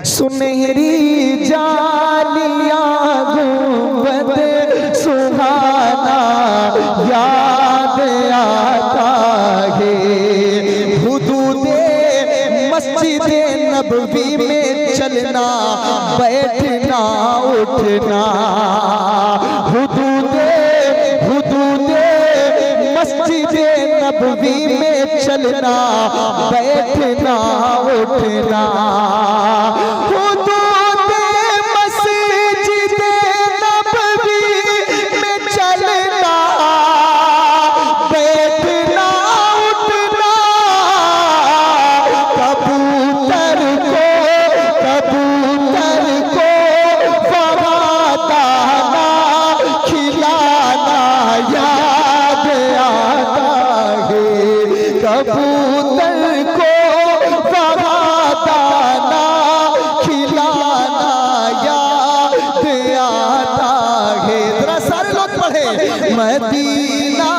सुनहरी जालियां गुंबद सुहाना याद आता है। हुदूदे मस्जिदे नबवी में चलना बैठना उठना। हुदूदे मस्जिदे नबवी में चलना बैठना उठना। हुदूदे मस्जिदे नबवी में चलना बैठना उठना। कबूतर को फरादाना खिलाना याद आता है। कबूतर को फरादाना खिलाना याद आता है। जरा सारे लोग पढ़े मदीना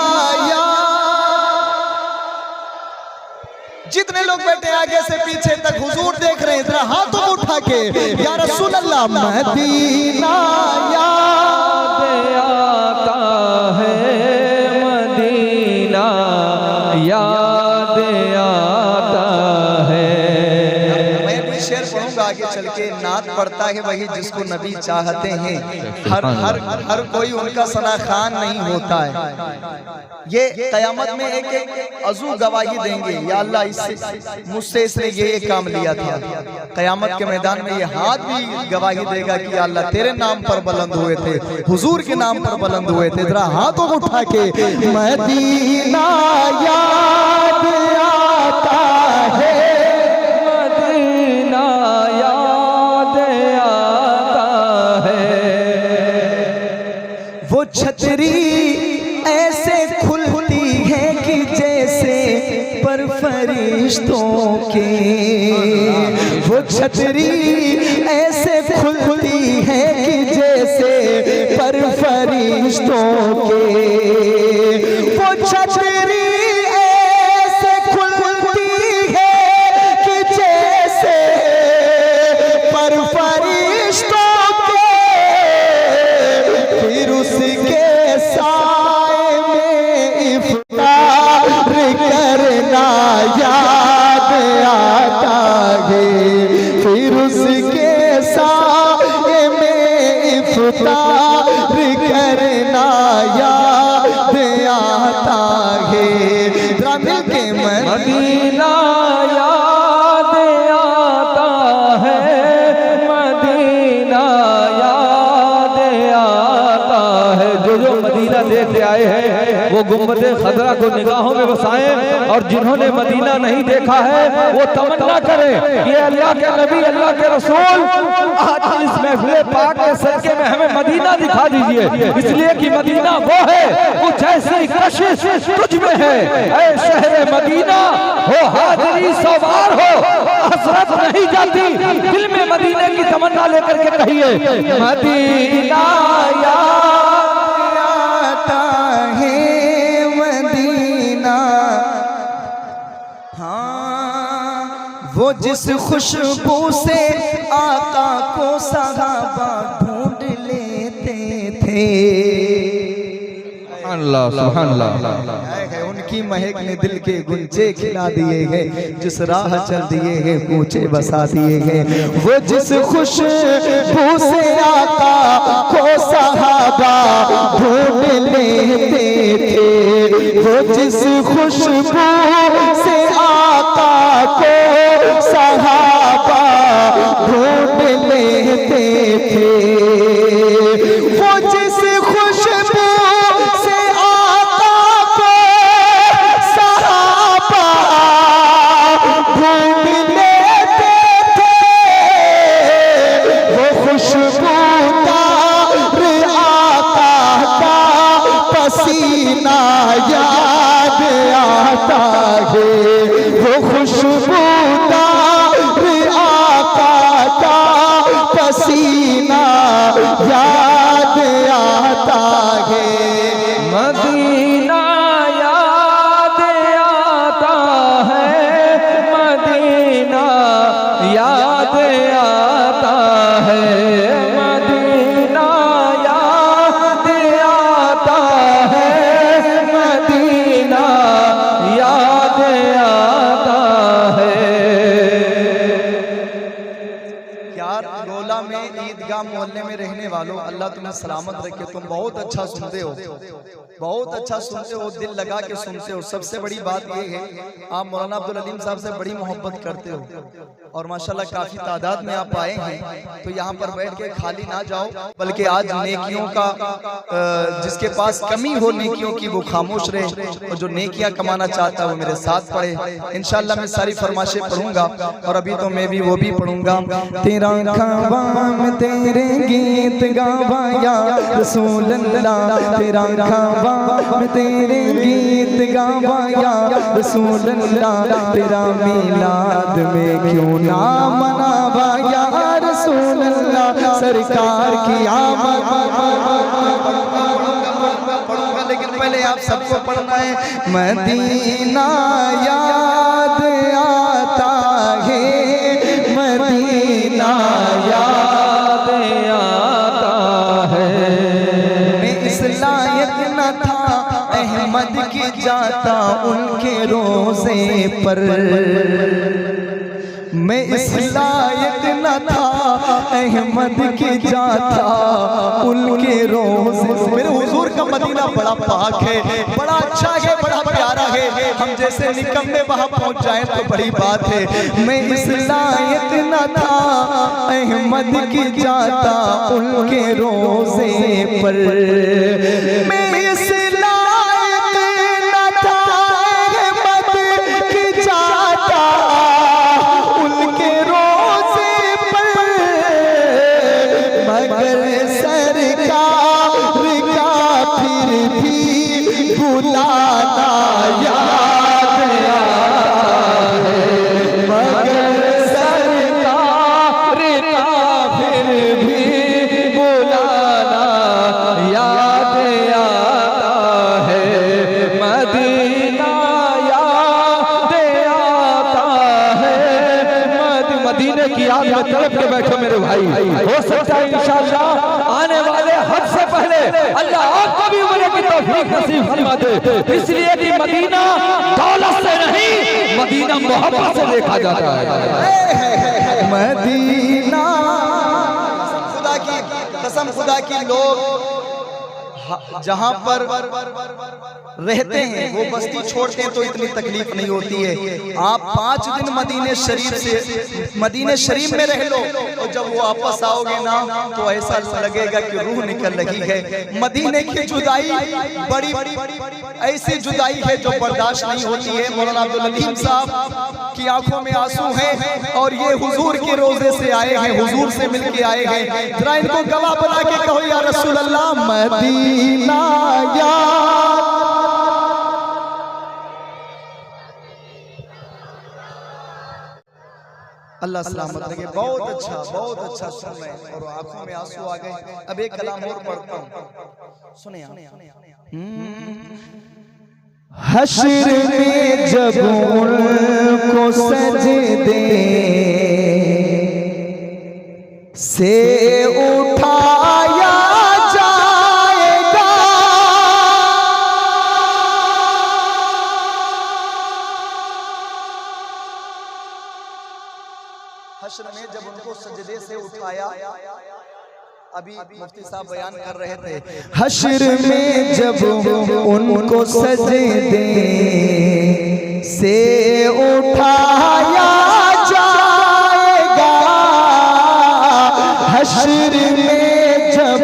जितने लोग बैठे आगे से पीछे तक हुजूर देख रहे हैं, जरा हाथों को उठा के या रसूल अल्लाह मदीना याद आता है, मदीना याद आता है। मैं भी शेर पढ़ूंगा आगे चल के। नात पढ़ता है वही जिसको नबी चाहते हैं। हर कोई उनका सना खान नहीं होता है। ये कयामत में एक अज़ू गवाही देंगे, या अल्लाह इससे मुझसे इसने ये काम लिया था। कयामत के मैदान में ये हाथ भी गवाही देगा कि या अल्लाह तेरे नाम पर बुलंद हुए थे, हुजूर के नाम पर बुलंद हुए थे। जरा हाथों को उठा के मदीना याद आता है, मदीना याद आता है। वो छतरी ऐसे खुलती है कि जैसे पर फरिश्तों के। वो छतरी ऐसे खुलती है कि जैसे पर फरिश्तों के। वो छतरी ऐसे खुलती है कि जैसे पर फरिश्तों के। फिर उसके साए में इफ्तार करना याद आता है। फिर उसके साए में इफ्तार करना याद आता है। जरा मिल के मदीना याद आता है, मदीना याद आता है। जो मदीना देख के आए हैं वो गुंबदे खजरा को निगाहों में बसाएं, और जिन्होंने मदीना नहीं देखा है वो तमन्ना करें कि अल्लाह के नबी, अल्लाह के रसूल, आज इस महफिल पाक के सदके में हमें मदीना दिखा दीजिए। इसलिए कि मदीना वो है कुछ ऐसी कशिश तुझ में है। ऐ शहर मदीना हो हाजिरी सवार हो, हसरत नहीं जाती, दिल में मदीने की तमन्ना लेकर के कहिए मदीना याद आता है, मदीना। हाँ, वो जिस खुशबू से आका को सहाबा ढूंढ लेते थे। अल्लाह सुभान अल्लाह। उनकी महक ने दिल के गुंजे खिला दिए हैं, जिस राह चल दिए हैं कूचे बसा दिए हैं। वो जिस खुशबू से आका को सहाबा ढूंढ लेते थे। वो जिस खुशबू से आका को सहाबा ढूंढ लेते थे। वो जिस खुशबू से आका को सहाबा ढूंढ लेते थे। वो खुशबूदार आका का पसीना याद आता है। वो खुशबूदार आका यार गोला में ईदगाह मोहल्ले में रहने वालों, अल्लाह तुम्हें सलामत रखे। तुम बहुत अच्छा सुनते हो, बहुत अच्छा सुनते हो, दिल लगा के सुनते हो। सबसे बड़ी बात यह है आप मौलाना अब्दुल अलीम साहब से बड़ी मोहब्बत करते हो और माशाल्लाह काफी तादाद में आप आए हैं। तो यहाँ पर बैठ के खाली ना जाओ, बल्कि आज नेकियों का जिसके पास कमी हो नेकियों की वो खामोश रहे, और जो नेकियां कमाना चाहता है वो मेरे साथ पढ़े। इंशाल्लाह मैं सारी फरमाइशें पढ़ूंगा और अभी तो मैं भी वो भी पढ़ूंगा। तेरा खावाम तेरे गीत गावा या रसूल अल्लाह, तेरा खावाम तेरे गीत गावा या रसूल अल्लाह, तेरा मिलाद में क्यों ना मनावा या रसूल अल्लाह, सरकार की आमद। पढ़ूंगा लेकिन पहले आप सबको पढ़ना है। मदीना याद आता है, मदीना याद आता है। मैं इस लायक न था अहमद की जाता उनके रोज़े पर, मैं इस लायक न था अहमद की जाता उनके रोज़े। मेरे हुजूर का मदीना बड़ा पाक है, बड़ा अच्छा है, बड़ा प्यारा है। हम जैसे निकम्मे वहां पहुंच जाए तो बड़ी बात है। मैं इस लायक न था अहमद की जाता उनके रोज़े पर, मैं इस लायक न था अहमद की जाता उनके रोज़े पर, मगर सरकार का फिर भी बुलाना याद आता है, मगर सरकार का फिर भी बुलाना याद आता है। मदीना याद आता है, मदीने की याद में तड़प के बैठो मेरे भाई। हो सकता है इंशाअल्लाह आने वाले हज से पहले अल्लाह आपको भी उम्र की तौफीक नसीब फरमा दे, इसलिए कि मदीना दौलत से नहीं, मदीना मोहब्बत से देखा जाता है। मदीना खुदा की कसम, खुदा की लोग जहां पर रहते हैं वो बस्ती छोड़ते हैं तो इतनी तकलीफ नहीं होती है। आप 5 दिन मदीने शरीफ में रह लो और जब वो वापस आओगे ना तो ऐसा लगेगा कि रूह निकल रही है। मदीने की जुदाई बड़ी ऐसी जुदाई है जो बर्दाश्त नहीं होती है। मौलाना अब्दुल अलीम साहब की आंखों में आंसू हैं और ये हुजूर के रोजे से आए हैं, हुजूर से मिलके आए हैं। जरा इनको गवाह बना के कहो या रसूल अल्लाह, मदीना याद। अल्लाह सलामत रखे। बहुत अच्छा सुन रहे हैं और आंखों में आंसू आ गए। अब एक कलाम और पढ़ता हूँ, सुने। हश्र में जब उनको सजदे से उठाया जाएगा, हश्र में जब उनको सजदे से उठाया, अभी मुफ्ती साहब बयान कर रहे थे, हश्र में जब उनको सजदे से उठाया जाएगा, हश्र में जब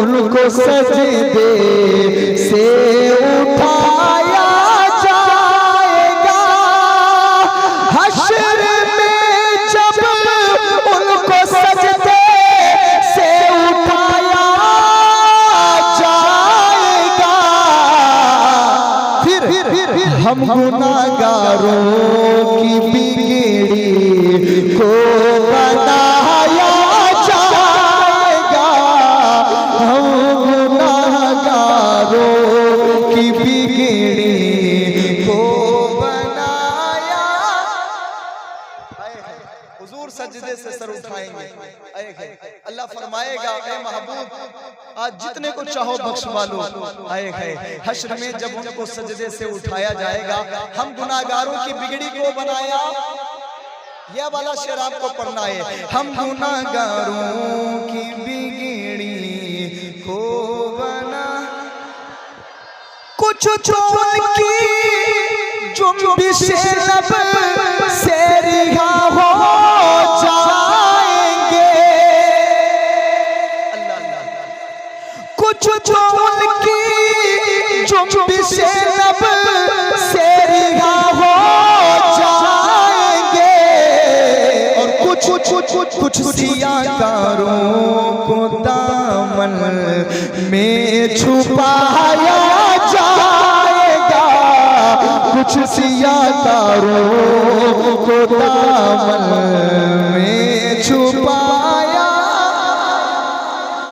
उनको सजदे से उठाया जाएगा, हश्र में जब उनको सजदे से उठाया जाएगा, फिर हम गुनाहगारों की बिगड़ी को बनाया जाएगा, हम गुनाहगारों की बिगड़ी को बनाया। हुजूर सजदे से सर उठाएंगे, अल्लाह फरमाएगा ऐ महबूब आज जितने को चाहो बख्शवा लो। आए है हश्र में जब उनको सजदे से उठाया जाएगा, हम गुनाहगारों की बिगड़ी को बनाया यह वाला शेर आपको पढ़ना है। हम गुनाहगारों की बिगड़ी को बना, कुछ चोल की जुम्बिशे लब से रिहा हो जाएंगे। कुछ चोल की जुम्बिशे लब से रिहा हो जाएंगे, और कुछ सियाकारों को दामन में छुपाया जाएगा। कुछ सियाकारों को दामन में छुपाया